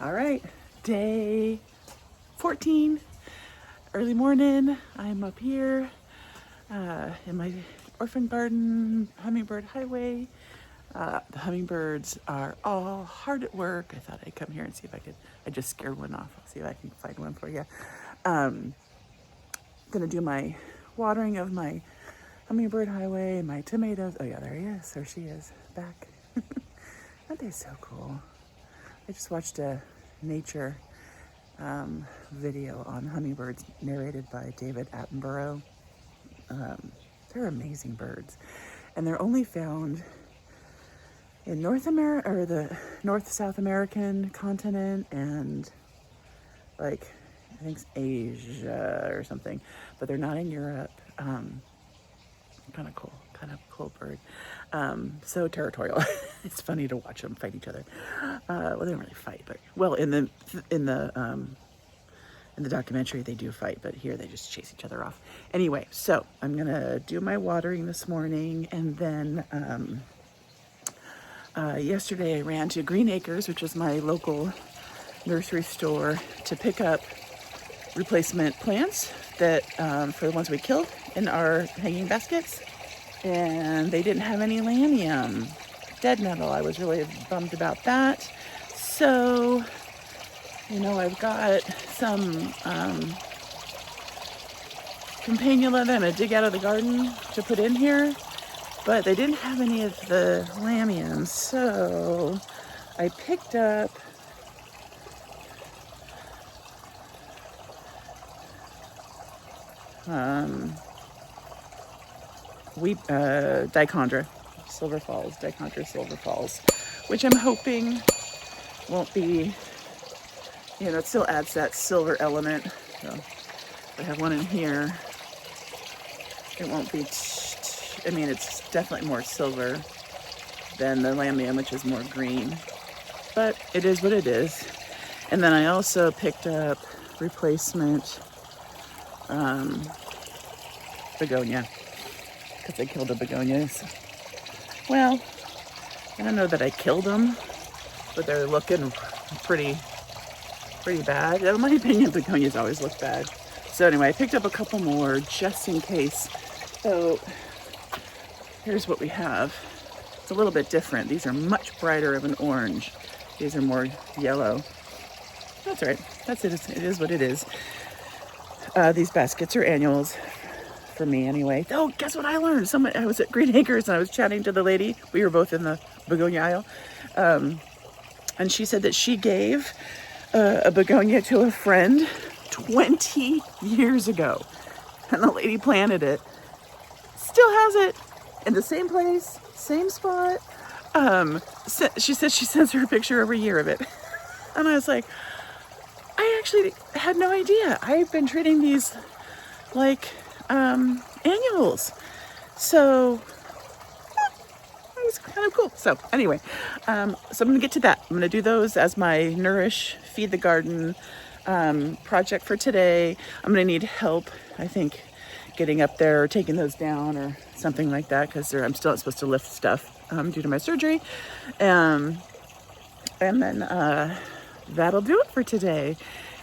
All right, day 14, early morning. I'm up here in my orphan garden, hummingbird highway. The hummingbirds are all hard at work. I thought I'd come here and see if I could. I just scared one off. I'll see if I can find one for you. Gonna do my watering of my hummingbird highway, my tomatoes. Oh yeah, there he is. There she is, back. Aren't they so cool? I just watched a nature video on hummingbirds narrated by David Attenborough. They're amazing birds, and they're only found in North America, or the South American continent, and like I think it's Asia or something, but they're not in Europe. Kind of cool bird. So territorial. It's funny to watch them fight each other. Well, they don't really fight, but in the documentary they do fight, but here they just chase each other off. Anyway, so I'm gonna do my watering this morning, and then yesterday I ran to Green Acres, which is my local nursery store, to pick up replacement plants that for the ones we killed in our hanging baskets, and they didn't have any lamium dead nettle. I was really bummed about that. So, I've got some campanula that I'm gonna dig out of the garden to put in here, but they didn't have any of the lamium, so I picked up dichondra, dichondra silver falls, which I'm hoping won't be, it still adds that silver element. So if I have one in here, it won't be, it's definitely more silver than the lamium, which is more green, but it is what it is. And then I also picked up replacement begonia, because I killed the begonias. Well, I don't know that I killed them, but they're looking pretty bad. In my opinion, begonias always look bad. So anyway, I picked up a couple more just in case. So here's what we have. It's a little bit different. These are much brighter of an orange. These are more yellow. That's right. That's it. It is what it is. These baskets are annuals for me anyway. Oh, guess what I learned? I was at Green Acres and I was chatting to the lady. We were both in the begonia aisle. And she said that she gave a begonia to a friend 20 years ago. And the lady planted it. Still has it in the same place, same spot. She said she sends her a picture every year of it. And I was like, I actually had no idea. I've been treating these like annuals. So that was kind of cool. So anyway, so I'm going to get to that. I'm going to do those as my Nourish, Feed the Garden project for today. I'm going to need help, I think, getting up there or taking those down or something like that, because I'm still not supposed to lift stuff due to my surgery. And then that'll do it for today.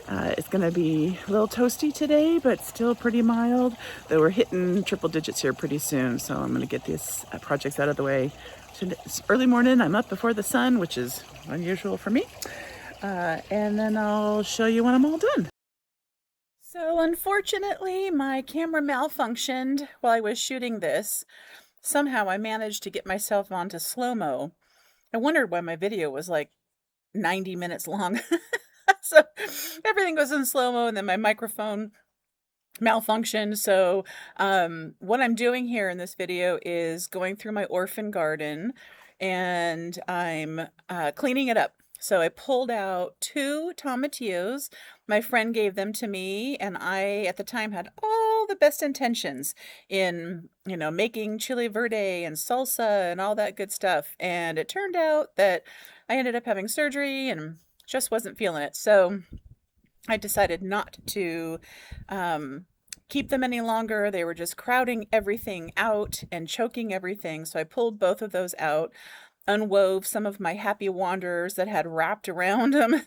It's going to be a little toasty today, but still pretty mild, though we're hitting triple digits here pretty soon. So I'm going to get these projects out of the way. It's early morning. I'm up before the sun, which is unusual for me. And then I'll show you when I'm all done. So unfortunately, my camera malfunctioned while I was shooting this. Somehow I managed to get myself onto slow-mo. I wondered why my video was like 90 minutes long. So everything goes in slow-mo, and then my microphone malfunctioned. So what I'm doing here in this video is going through my orphan garden, and I'm cleaning it up. So I pulled out 2 tomatillos. My friend gave them to me, and I, at the time, had all the best intentions in, making chili verde and salsa and all that good stuff. And it turned out that I ended up having surgery and just wasn't feeling it. So I decided not to keep them any longer. They were just crowding everything out and choking everything. So I pulled both of those out, unwove some of my happy wanderers that had wrapped around them,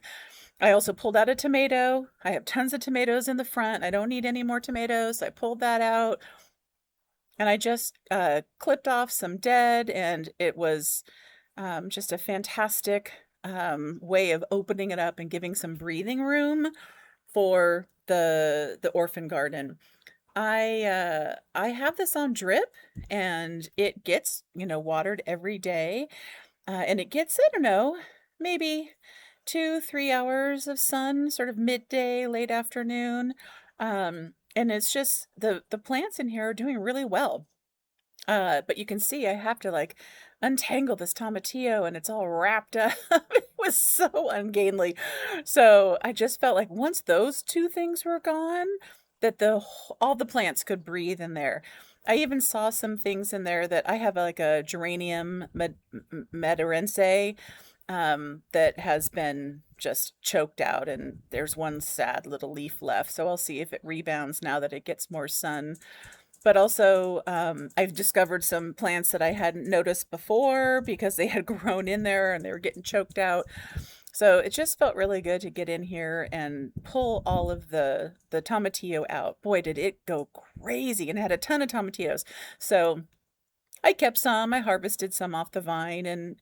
I also pulled out a tomato. I have tons of tomatoes in the front. I don't need any more tomatoes. I pulled that out and I just clipped off some dead, and it was just a fantastic way of opening it up and giving some breathing room for the orphan garden. I have this on drip, and it gets, watered every day. And it gets, I don't know, maybe 2, 3 hours of sun, sort of midday, late afternoon. And it's just the plants in here are doing really well. But you can see I have to like untangle this tomatillo and it's all wrapped up. It was so ungainly. So I just felt like once those two things were gone, that all the plants could breathe in there. I even saw some things in there that I have like a geranium madarense that has been just choked out, and there's one sad little leaf left. So I'll see if it rebounds now that it gets more sun. But also, I've discovered some plants that I hadn't noticed before because they had grown in there and they were getting choked out. So it just felt really good to get in here and pull all of the tomatillo out. Boy, did it go crazy, and it had a ton of tomatillos. So I kept some. I harvested some off the vine, and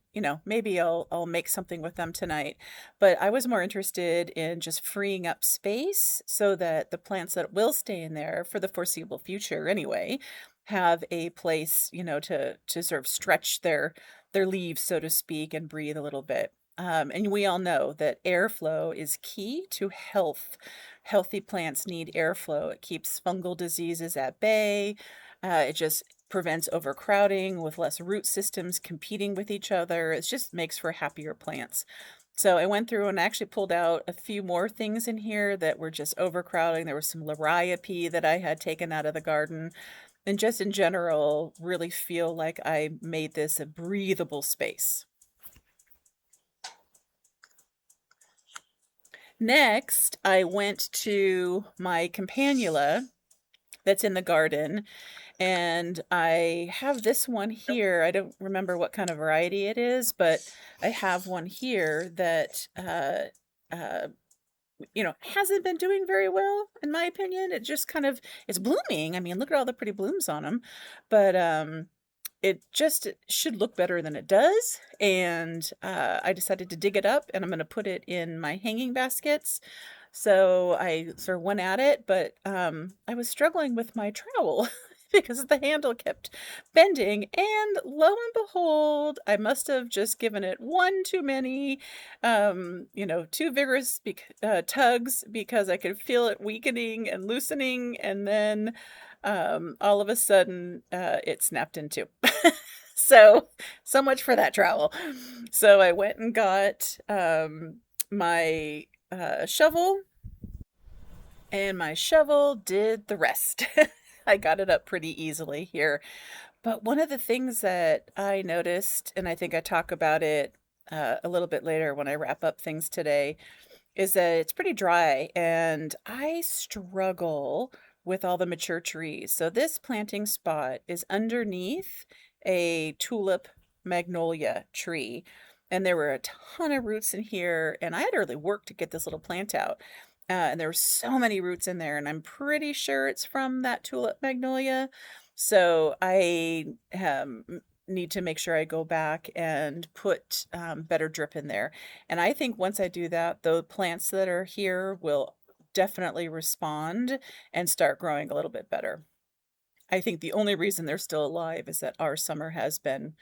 maybe I'll make something with them tonight. But I was more interested in just freeing up space so that the plants that will stay in there for the foreseeable future anyway have a place, to sort of stretch their leaves, so to speak, and breathe a little bit. And we all know that airflow is key to health. Healthy plants need airflow. It keeps fungal diseases at bay. It just prevents overcrowding with less root systems competing with each other. It just makes for happier plants. So I went through and actually pulled out a few more things in here that were just overcrowding. There was some liriope that I had taken out of the garden. And just in general, really feel like I made this a breathable space. Next, I went to my campanula that's in the garden, and I have this one here. I don't remember what kind of variety it is, but I have one here that hasn't been doing very well, in my opinion. It just kind of, it's blooming. I mean, look at all the pretty blooms on them, but it just should look better than it does. And I decided to dig it up, and I'm going to put it in my hanging baskets. So I sort of went at it, but I was struggling with my trowel because the handle kept bending. And lo and behold, I must have just given it one too many, too vigorous tugs, because I could feel it weakening and loosening. And then all of a sudden, it snapped in two. So much for that trowel. So I went and got my shovel, and my shovel did the rest. I got it up pretty easily here. But one of the things that I noticed, and I think I talk about it a little bit later when I wrap up things today, is that it's pretty dry, and I struggle with all the mature trees. So this planting spot is underneath a tulip magnolia tree, and there were a ton of roots in here, and I had to really work to get this little plant out. And there were so many roots in there, and I'm pretty sure it's from that tulip magnolia. So I need to make sure I go back and put better drip in there. And I think once I do that, the plants that are here will definitely respond and start growing a little bit better. I think the only reason they're still alive is that our summer has been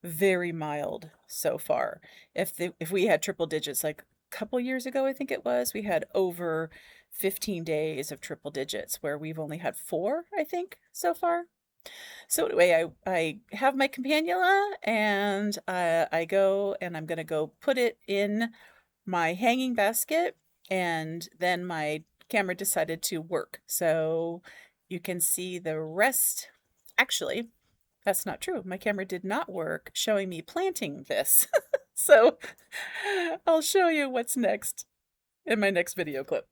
very mild so far. If we had triple digits, like a couple years ago, I think it was, we had over 15 days of triple digits, where we've only had 4, I think, so far. So anyway, I have my campanula, and I go and I'm gonna go put it in my hanging basket, and then my camera decided to work. So you can see the rest. Actually, that's not true. My camera did not work, showing me planting this. So I'll show you what's next in my next video clip.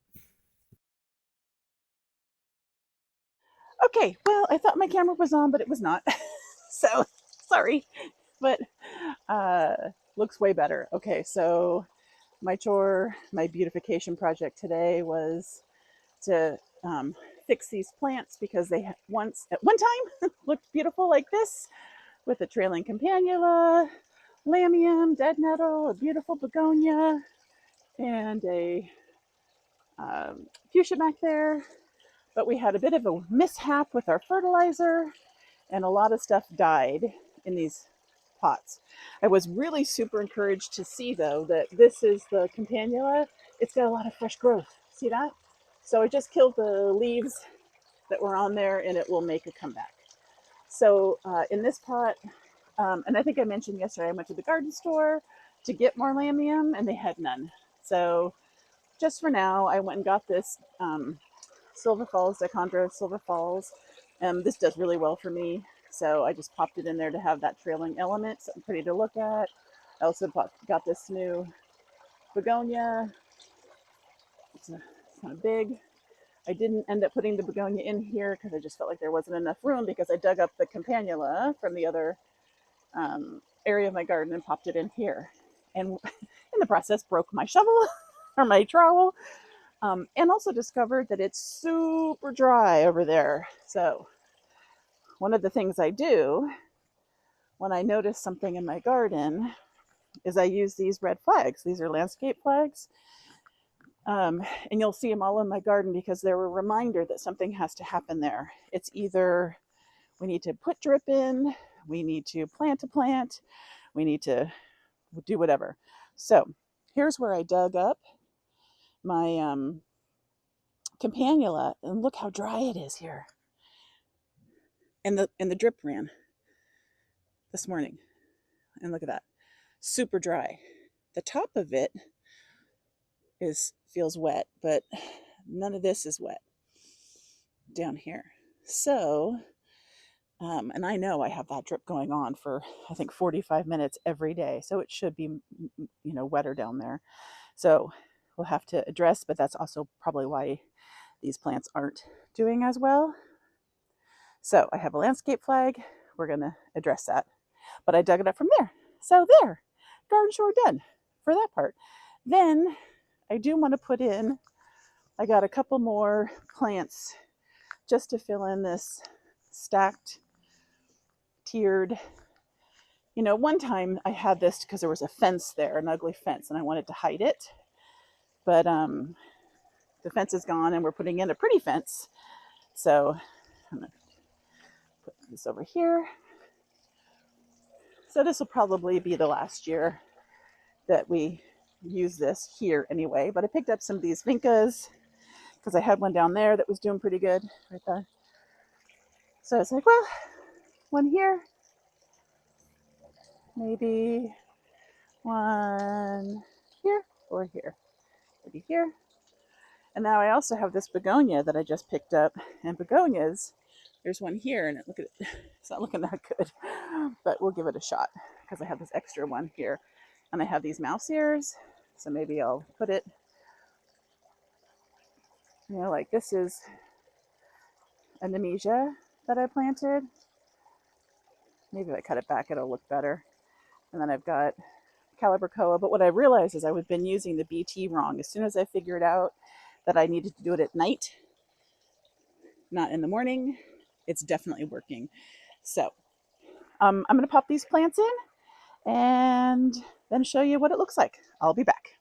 Okay, well, I thought my camera was on, but it was not. So sorry, but looks way better. Okay, so my chore, my beautification project today was to fix these plants because they once at one time looked beautiful like this with a trailing campanula, lamium, dead nettle, a beautiful begonia, and a fuchsia back there. But we had a bit of a mishap with our fertilizer, and a lot of stuff died in these pots. I was really super encouraged to see, though, that this is the campanula. It's got a lot of fresh growth. See that? So I just killed the leaves that were on there, and it will make a comeback. So in this pot, and I think I mentioned yesterday, I went to the garden store to get more lamium, and they had none. So just for now, I went and got this Silver Falls, Dichondra Silver Falls. This does really well for me. So I just popped it in there to have that trailing element, something pretty to look at. I also got this new begonia. It's kind of big. I didn't end up putting the begonia in here because I just felt like there wasn't enough room because I dug up the campanula from the other area of my garden and popped it in here. And in the process, broke my shovel or my trowel. And also discovered that it's super dry over there. So one of the things I do when I notice something in my garden is I use these red flags. These are landscape flags. And you'll see them all in my garden because they're a reminder that something has to happen there. It's either we need to put drip in, we need to plant a plant, we need to do whatever. So here's where I dug up my campanula, and look how dry it is here. And the drip ran this morning, and look at that, super dry. The top of it feels wet, but none of this is wet down here. So, and I know I have that drip going on for I think 45 minutes every day, so it should be wetter down there. So we'll have to address, but that's also probably why these plants aren't doing as well. So I have a landscape flag. We're going to address that. But I dug it up from there. So there, garden chore done for that part. Then I do want to put in, I got a couple more plants just to fill in this stacked, tiered. One time I had this because there was a fence there, an ugly fence, and I wanted to hide it. But the fence is gone and we're putting in a pretty fence. So I'm going to put this over here. So this will probably be the last year that we use this here anyway. But I picked up some of these vincas because I had one down there that was doing pretty good right there. So it's like, well, one here, maybe one here or here, maybe here. And now I also have this begonia that I just picked up. And begonias, there's one here, and look at it, it's not looking that good, but we'll give it a shot because I have this extra one here. And I have these mouse ears, so maybe I'll put it, like this is a nemesia that I planted. Maybe if I cut it back, it'll look better. And then I've got calibrachoa, but what I realized is I've been using the BT wrong. As soon as I figured out that I needed to do it at night, not in the morning, it's definitely working. So I'm going to pop these plants in and then show you what it looks like. I'll be back.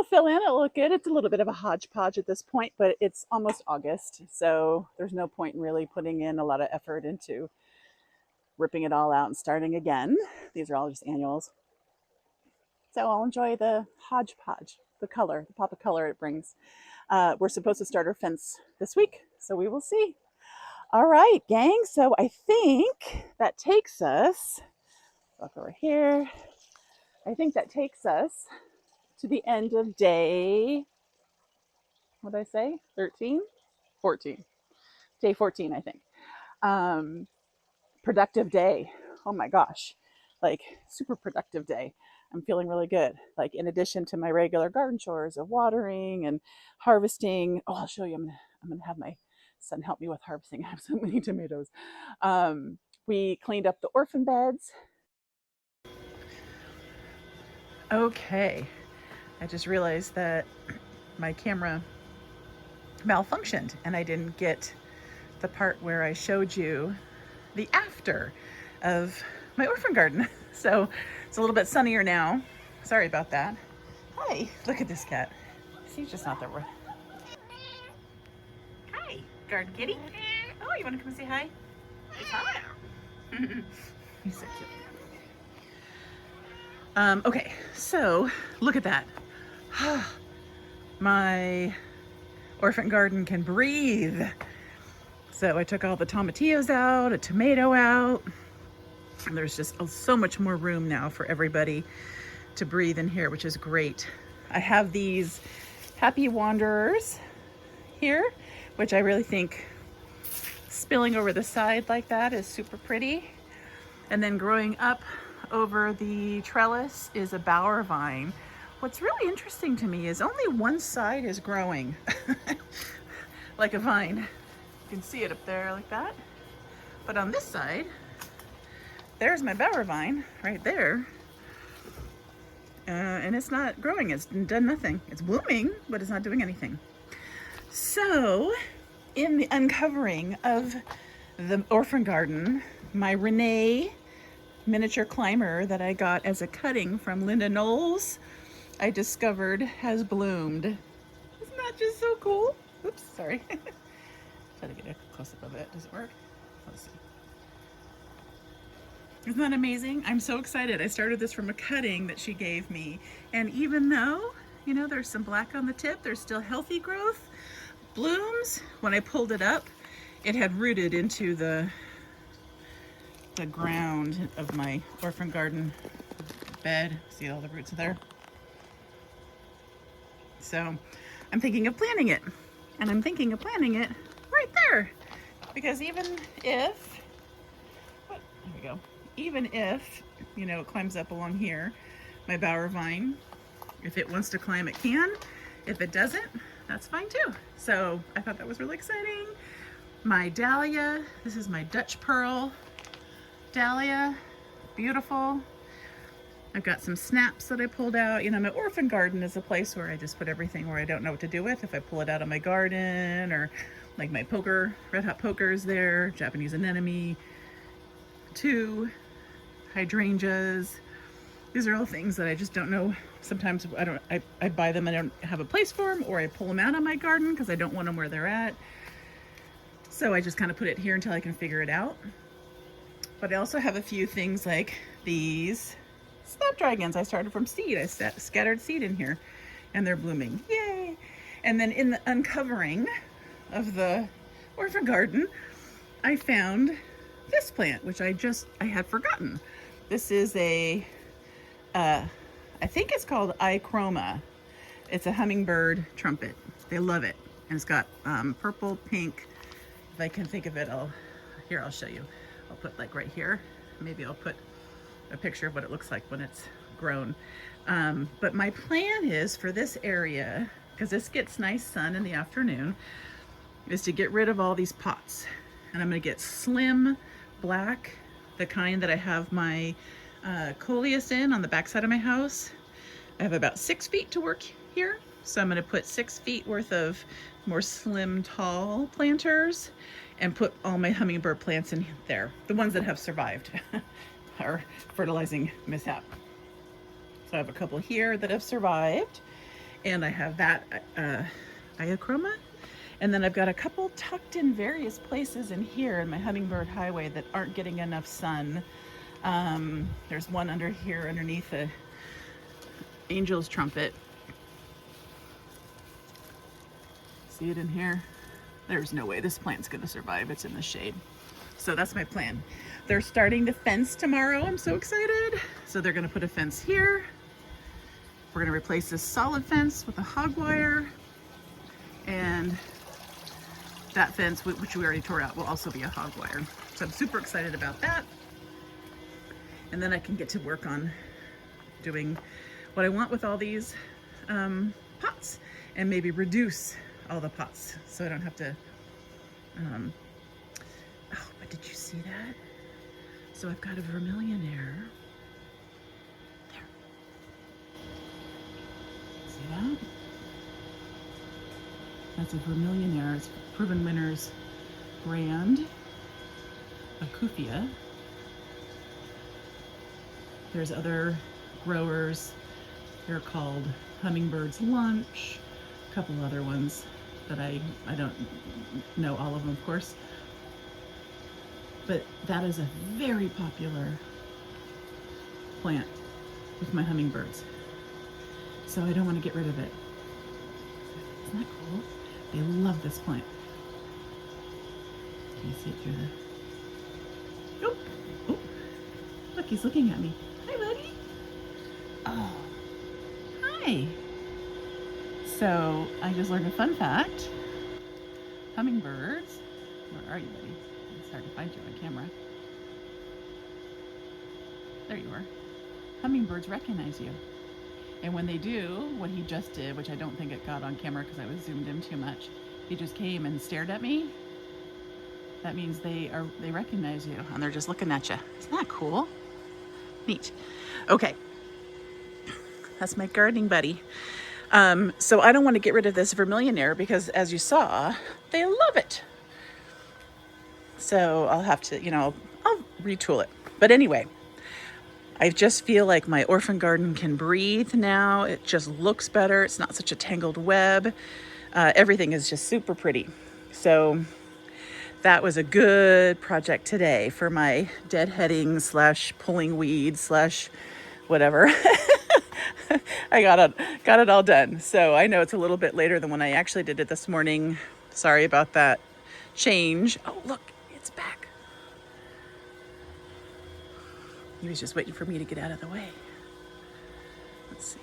fill in. It'll look good. It's a little bit of a hodgepodge at this point, but it's almost August, so there's no point in really putting in a lot of effort into ripping it all out and starting again. These are all just annuals. So I'll enjoy the hodgepodge, the color, the pop of color it brings. We're supposed to start our fence this week, so we will see. All right, gang. So I think that takes us, look over here. I think that takes us to the end of day, what did I say? 13? 14. Day 14, I think. Productive day. Oh my gosh. Like super productive day. I'm feeling really good. Like in addition to my regular garden chores of watering and harvesting. Oh, I'll show you. I'm gonna have my son help me with harvesting. I have so many tomatoes. We cleaned up the orphan beds. Okay. I just realized that my camera malfunctioned and I didn't get the part where I showed you the after of my orphan garden. So it's a little bit sunnier now. Sorry about that. Hi, look at this cat. He's just not there. Hi, garden kitty. Oh, you want to come say hi? Say hi. He's so cute. Okay, so look at that. My orphan garden can breathe. So I took all the tomatillos out, a tomato out. And there's just so much more room now for everybody to breathe in here, which is great. I have these happy wanderers here, which I really think spilling over the side like that is super pretty. And then growing up over the trellis is a bower vine. What's really interesting to me is only one side is growing like a vine. You can see it up there like that. But on this side, there's my bower vine right there. And it's not growing, it's done nothing. It's blooming, but it's not doing anything. So in the uncovering of the orphan garden, my Renee miniature climber that I got as a cutting from Linda Knowles, I discovered has bloomed. Isn't that just so cool? Oops, sorry. Try to get a close up of it. Does it work? Let's see. Isn't that amazing? I'm so excited. I started this from a cutting that she gave me. And even though, you know, there's some black on the tip, there's still healthy growth, blooms. When I pulled it up, it had rooted into the ground of my orphan garden bed. See all the roots there? So I'm thinking of planting it. And I'm thinking of planting it right there. Because even if, there we go. Even if, you know, it climbs up along here, my bower vine, if it wants to climb, it can. If it doesn't, that's fine too. So I thought that was really exciting. My dahlia, this is my Dutch pearl dahlia, beautiful. I've got some snaps that I pulled out. You know, my orphan garden is a place where I just put everything where I don't know what to do with. If I pull it out of my garden, or like my poker, red hot pokers there, Japanese anemone, 2 hydrangeas. These are all things that I just don't know. Sometimes I buy them and I don't have a place for them, or I pull them out of my garden because I don't want them where they're at. So I just kind of put it here until I can figure it out. But I also have a few things like these snapdragons I started from seed. I scattered seed in here and they're blooming. Yay! And then in the uncovering of the orphan garden, I found this plant, which I had forgotten. This is I think it's called ichroma. It's a hummingbird trumpet. They love it. And it's got purple, pink. If I can think of it, I'll show you. I'll put like right here. Maybe I'll put a picture of what it looks like when it's grown. But my plan is for this area, because this gets nice sun in the afternoon, is to get rid of all these pots. And I'm gonna get slim black, the kind that I have my coleus in on the back side of my house. I have about 6 feet to work here. So I'm gonna put 6 feet worth of more slim, tall planters and put all my hummingbird plants in there. The ones that have survived our fertilizing mishap. So I have a couple here that have survived. And I have that iochroma. And then I've got a couple tucked in various places in here in my hummingbird highway that aren't getting enough sun. There's one under here underneath the angel's trumpet. See it in here? There's no way this plant's gonna survive. It's in the shade. So that's my plan. They're starting to fence tomorrow. I'm so excited. So they're gonna put a fence here. We're gonna replace this solid fence with a hog wire, and that fence, which we already tore out, will also be a hog wire. So I'm super excited about that. And then I can get to work on doing what I want with all these pots, and maybe reduce all the pots so I don't have to, oh, but did you see that? So I've got a vermillionaire. There. See that? That's a vermillionaire. It's Proven Winners brand of Kufia. There's other growers. They're called Hummingbird's Lunch. A couple other ones that I don't know all of them, of course. But that is a very popular plant with my hummingbirds. So I don't want to get rid of it. Isn't that cool? They love this plant. Can you see it through the... Oh, oh, look, he's looking at me. Hi, buddy. Oh, hi. So I just learned a fun fact. Hummingbirds, where are you, buddy? It's hard to find you on camera. There you are. Hummingbirds recognize you. And when they do, what he just did, which I don't think it got on camera because I was zoomed in too much, he just came and stared at me. That means they recognize you and they're just looking at you. Isn't that cool? Neat. Okay. That's my gardening buddy. So I don't want to get rid of this vermillionaire because, as you saw, they love it. So I'll have to, I'll retool it. But anyway, I just feel like my orphan garden can breathe now. It just looks better. It's not such a tangled web. Everything is just super pretty. So that was a good project today for my deadheading / pulling weeds / whatever. I got it all done. So I know it's a little bit later than when I actually did it this morning. Sorry about that change. Oh, look, it's back. He was just waiting for me to get out of the way. Let's see.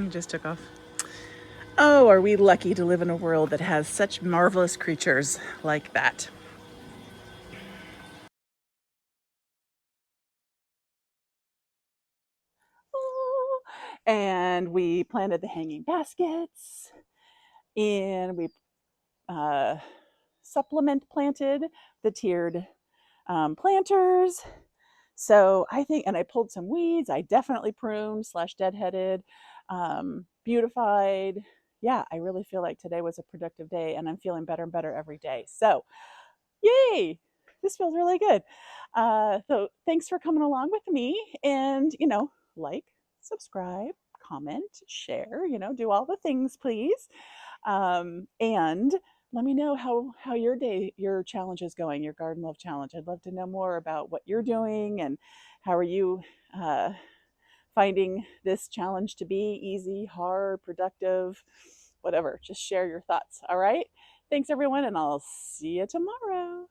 Just took off. Oh, are we lucky to live in a world that has such marvelous creatures like that? And we planted the hanging baskets, and we uh, supplement planted the tiered planters. So I think, and I pulled some weeds. I definitely pruned slash deadheaded, beautified. Yeah, I really feel like today was a productive day, and I'm feeling better and better every day. So yay, this feels really good. So thanks for coming along with me, and like, subscribe, comment, share, do all the things, please. And let me know how your day, your challenge is going, your garden love challenge. I'd love to know more about what you're doing, and how are you uh, finding this challenge to be easy, hard, productive, whatever. Just share your thoughts. All right. Thanks, everyone, and I'll see you tomorrow.